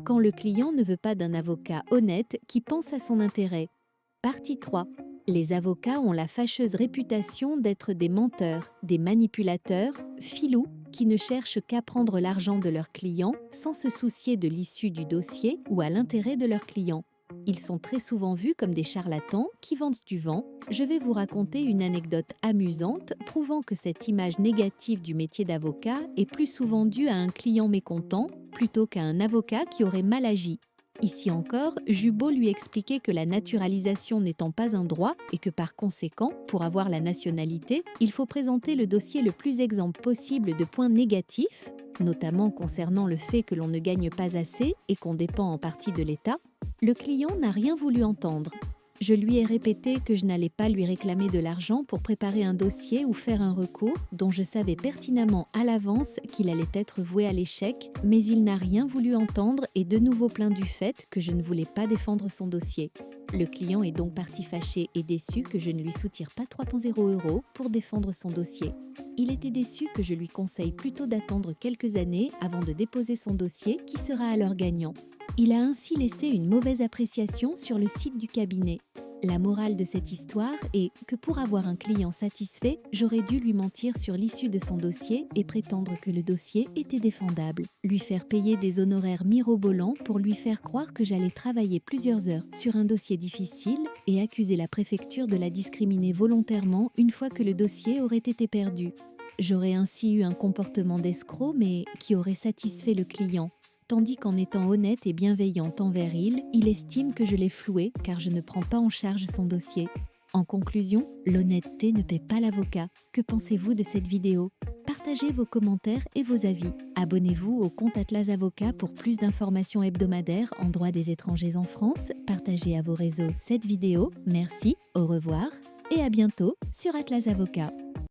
Quand le client ne veut pas d'un avocat honnête qui pense à son intérêt. Partie 3. Les avocats ont la fâcheuse réputation d'être des menteurs, des manipulateurs, filous, qui ne cherchent qu'à prendre l'argent de leurs clients sans se soucier de l'issue du dossier ou à l'intérêt de leurs clients. Ils sont très souvent vus comme des charlatans qui vendent du vent. Je vais vous raconter une anecdote amusante prouvant que cette image négative du métier d'avocat est plus souvent due à un client mécontent plutôt qu'à un avocat qui aurait mal agi. Ici encore, j'eus beau lui expliquer que la naturalisation n'étant pas un droit et que par conséquent, pour avoir la nationalité, il faut présenter le dossier le plus exempt possible de points négatifs, notamment concernant le fait que l'on ne gagne pas assez et qu'on dépend en partie de l'État, le client n'a rien voulu entendre. Je lui ai répété que je n'allais pas lui réclamer de l'argent pour préparer un dossier ou faire un recours dont je savais pertinemment à l'avance qu'il allait être voué à l'échec, mais il n'a rien voulu entendre et de nouveau plaint du fait que je ne voulais pas défendre son dossier. Le client est donc parti fâché et déçu que je ne lui soutire pas 3,0 € pour défendre son dossier. Il était déçu que je lui conseille plutôt d'attendre quelques années avant de déposer son dossier qui sera alors gagnant. Il a ainsi laissé une mauvaise appréciation sur le site du cabinet. La morale de cette histoire est que pour avoir un client satisfait, j'aurais dû lui mentir sur l'issue de son dossier et prétendre que le dossier était défendable. Lui faire payer des honoraires mirobolants pour lui faire croire que j'allais travailler plusieurs heures sur un dossier difficile et accuser la préfecture de la discriminer volontairement une fois que le dossier aurait été perdu. J'aurais ainsi eu un comportement d'escroc mais qui aurait satisfait le client. Tandis qu'en étant honnête et bienveillante envers il estime que je l'ai floué car je ne prends pas en charge son dossier. En conclusion, l'honnêteté ne paie pas l'avocat. Que pensez-vous de cette vidéo? Partagez vos commentaires et vos avis. Abonnez-vous au compte Atlas Avocat pour plus d'informations hebdomadaires en droit des étrangers en France. Partagez à vos réseaux cette vidéo. Merci, au revoir et à bientôt sur Atlas Avocat.